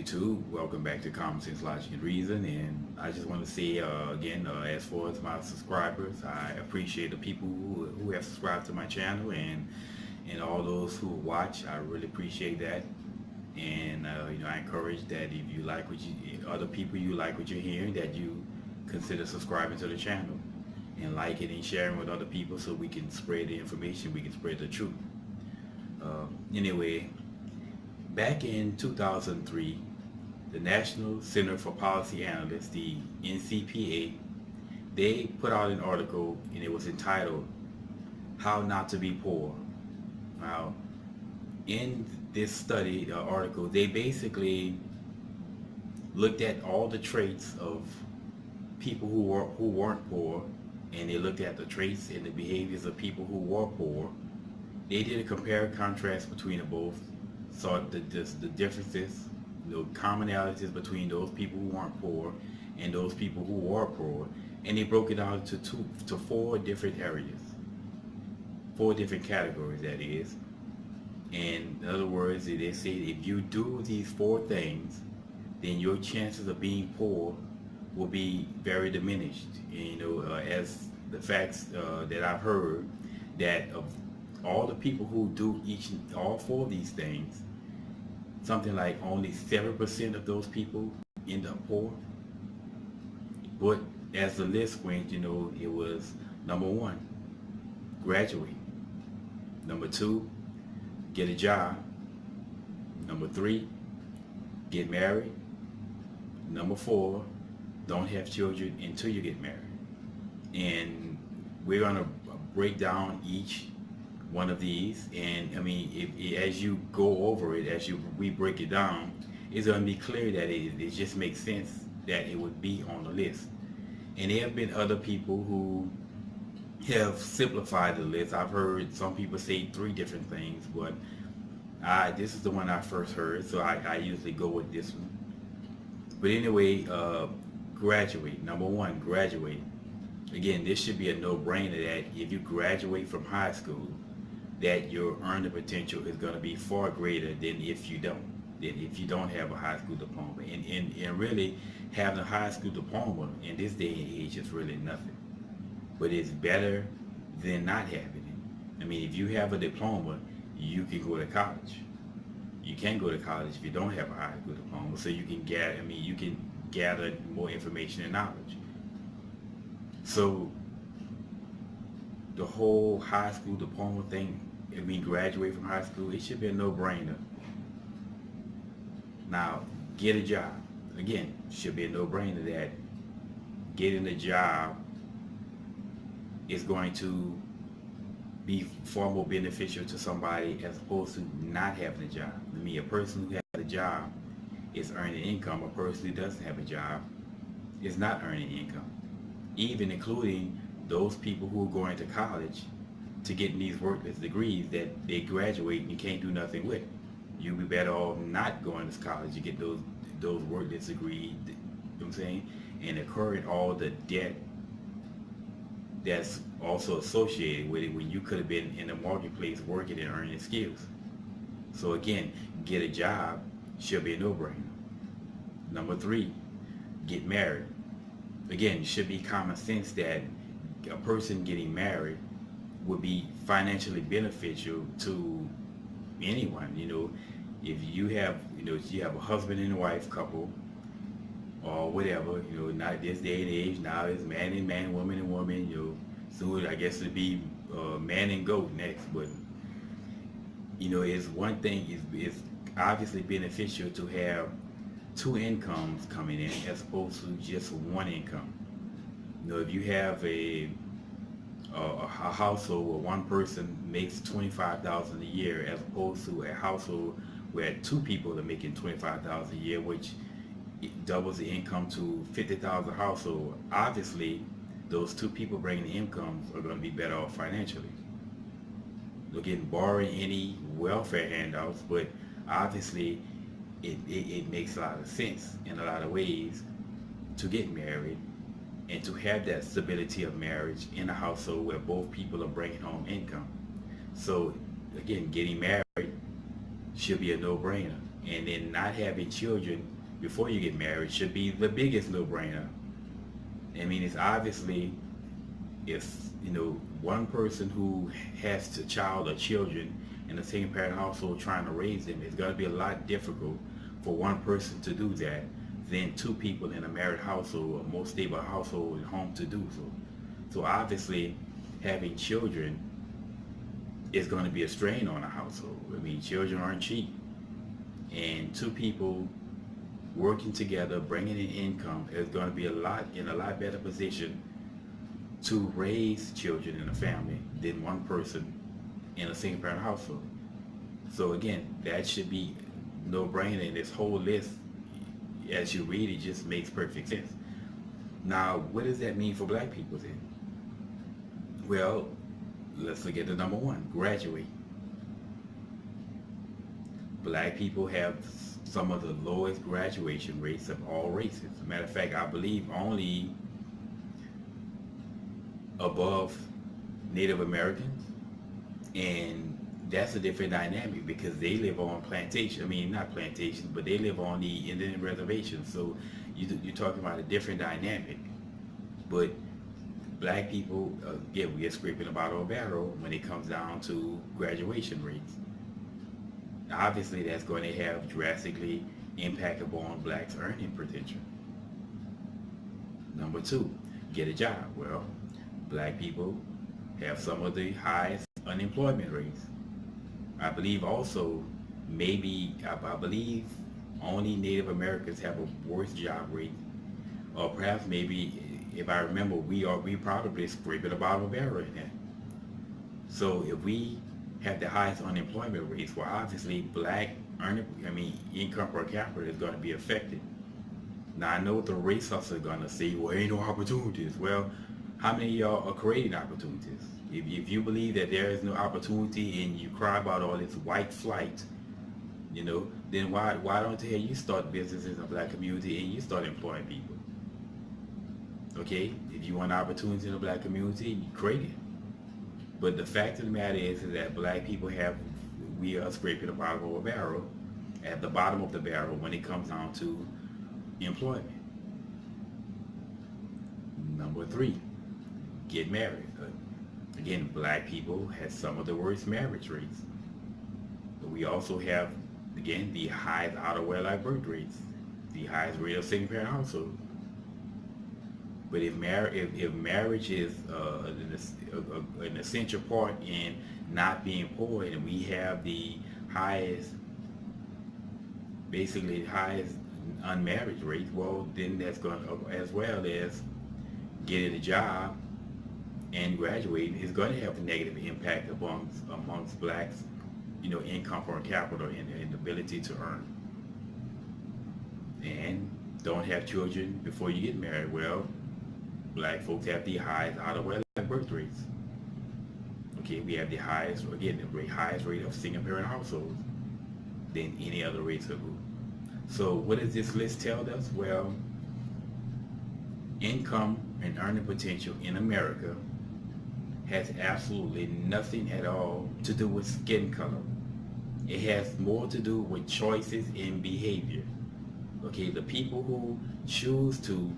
YouTube. Welcome back to Common Sense, Logic, and Reason. And I just want to say again, as far as my subscribers, I appreciate the people who have subscribed to my channel and all those who watch. I really appreciate that. And I encourage that if you like other people you like what you're hearing, that you consider subscribing to the channel and like it and sharing with other people so we can spread the information, we can spread the truth. Anyway. Back in 2003, the National Center for Policy Analysts, the NCPA, they put out an article and it was entitled, How Not to Be Poor. Now, in this study, the article, they basically looked at all the traits of people who weren't poor, and they looked at the traits and the behaviors of people who were poor. They did a compare and contrast between the both, saw the differences, the commonalities between those people who weren't poor and those people who were poor, and they broke it down to four different areas, four different categories, that is. And in other words, they said if you do these four things, then your chances of being poor will be very diminished. And, as the facts that I've heard, that of all the people who do all four of these things, something like only 7% of those people end up poor. But as the list went, it was number one, graduate. Number two, get a job. Number three, get married. Number four, don't have children until you get married. And we're going to break down each one of these, and I mean, as you go over it, we break it down, it's going to be clear that it just makes sense that it would be on the list. And there have been other people who have simplified the list. I've heard some people say three different things, but this is the one I first heard, so I usually go with this one. But anyway, graduate. Number one, graduate. Again, this should be a no-brainer that if you graduate from high school, that your earning potential is going to be far greater than if you don't have a high school diploma. And really, having a high school diploma in this day and age is really nothing. But it's better than not having it. I mean, if you have a diploma, you can go to college. You can go to college if you don't have a high school diploma, so you can gather more information and knowledge. So the whole high school diploma thing, if we graduate from high school, it should be a no-brainer. Now, get a job. Again, should be a no-brainer that getting a job is going to be far more beneficial to somebody as opposed to not having a job. I mean, a person who has a job is earning income. A person who doesn't have a job is not earning income, even including those people who are going to college to get these worthless degrees that they graduate and you can't do nothing with. You'll be better off not going to college. You get those worthless degrees, you know what I'm saying, and incurring all the debt that's also associated with it when you could have been in the marketplace working and earning skills. So again, get a job should be a no-brainer. Number three, get married. Again, it should be common sense that a person getting married would be financially beneficial to anyone. If you have a husband and wife couple or whatever, not this day and age, now it's man and man, woman and woman, soon I guess it'd be man and goat next. But it's one thing, it's obviously beneficial to have two incomes coming in as opposed to just one income. If you have a household where one person makes $25,000 a year as opposed to a household where two people are making $25,000 a year, which doubles the income to $50,000 household, obviously those two people bringing the incomes are going to be better off financially. Again, borrowing any welfare handouts, but obviously it makes a lot of sense in a lot of ways to get married and to have that stability of marriage in a household where both people are bringing home income. So again, getting married should be a no-brainer. And then not having children before you get married should be the biggest no-brainer. I mean, it's obviously, if one person who has a child or children in a single parent household trying to raise them, it's going to be a lot difficult for one person to do that than two people in a married household, a more stable household at home to do so. So obviously, having children is going to be a strain on a household. I mean, children aren't cheap, and two people working together, bringing in income, is going to be in a lot better position to raise children in a family than one person in a single parent household. So again, that should be no brainer, and this whole list, as you read it, just makes perfect sense. Now, what does that mean for black people then? Well, let's look at the number one, graduate. Black people have some of the lowest graduation rates of all races. As a matter of fact, I believe only above Native Americans, and that's a different dynamic because they live on plantation. I mean, not plantations, but they live on the Indian reservations. So you're talking about a different dynamic. But black people, again, we are scraping the bottom of the barrel when it comes down to graduation rates. Obviously, that's going to have drastically impact upon blacks' earning potential. Number two, get a job. Well, black people have some of the highest unemployment rates. I believe also, I believe only Native Americans have a worse job rate, or perhaps maybe, if I remember, we probably scraping the bottom of the barrel in that. So if we have the highest unemployment rates, well, obviously black income per capita is going to be affected. Now I know what the race hustlers are going to say, well, ain't no opportunities. Well, how many of y'all are creating opportunities? If you believe that there is no opportunity and you cry about all this white flight, then why don't the hell you start businesses in the black community and you start employing people? Okay, if you want opportunity in the black community, you create it. But the fact of the matter is that black people we are scraping the bottom of the barrel, at the bottom of the barrel when it comes down to employment. Number three, get married. Again, black people have some of the worst marriage rates. But we also have, again, the highest out of wedlock birth rates, the highest rate of single parent households. But if marriage is an essential part in not being poor, and we have the highest unmarried rate, well, then that's going to, as well as getting a job and graduating, is going to have a negative impact amongst blacks, income per capita and ability to earn. And don't have children before you get married. Well, black folks have the highest out of wedlock birth rates. Okay, we have the highest rate of single parent households than any other race or group. So what does this list tell us? Well, income and earning potential in America has absolutely nothing at all to do with skin color. It has more to do with choices in behavior. Okay, the people who choose to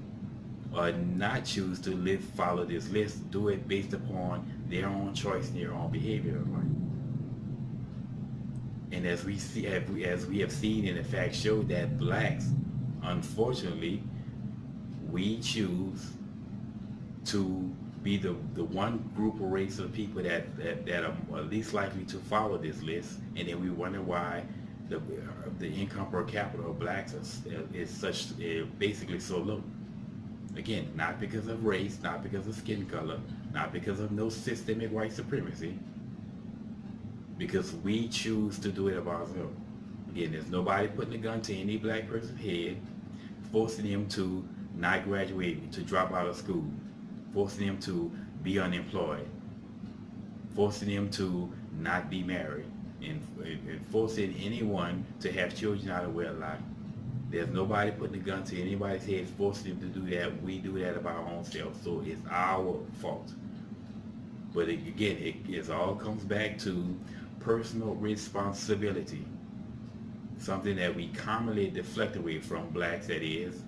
or not choose to follow this list do it based upon their own choice and their own behavior. Right? And as we have seen and in fact showed that blacks, unfortunately, we choose to be the one group of race of people that are least likely to follow this list, and then we wonder why the income per capita of blacks is basically so low. Again, not because of race, not because of skin color, not because of no systemic white supremacy, because we choose to do it of ourselves. Again, there's nobody putting a gun to any black person's head, forcing him to not graduate, to drop out of school, forcing him to be unemployed, forcing him to not be married, and forcing anyone to have children out of wedlock. There's nobody putting a gun to anybody's head, forcing them to do that. We do that of our own selves, so it's our fault. But it all comes back to personal responsibility. something that we commonly deflect away from, blacks that is,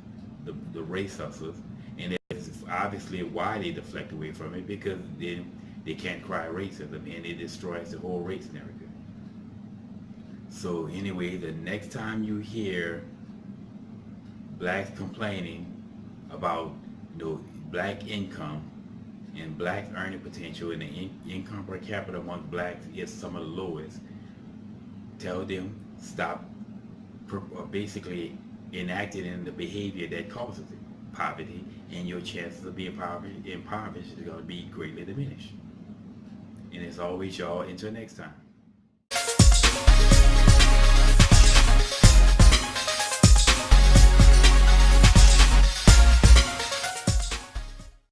the race hustlers, and that's obviously why they deflect away from it, because they can't cry racism, and it destroys the whole race narrative. So anyway, the next time you hear blacks complaining about black income and black earning potential, and the income per capita among blacks is some of the lowest, tell them stop basically enacting in the behavior that causes it, poverty, and your chances of being impoverished is going to be greatly diminished. And as always, y'all, until next time.